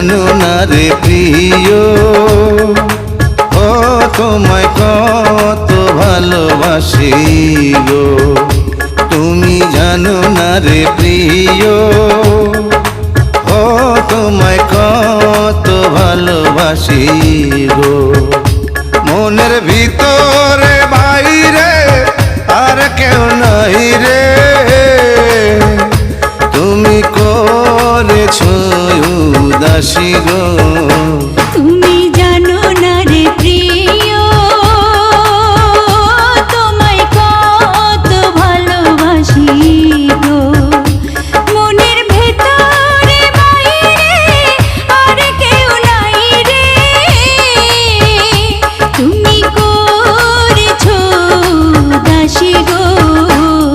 জানো না রে প্রিয়, ও তোমায় কত ভালোবাসি গো। তুমি জানো না রে প্রিয়, ও তোমায় কত ভালোবাসি গো। মনের ভিতরে বাইরে আর কেউ নাই রে, তুমি করেছো উদাসী গো।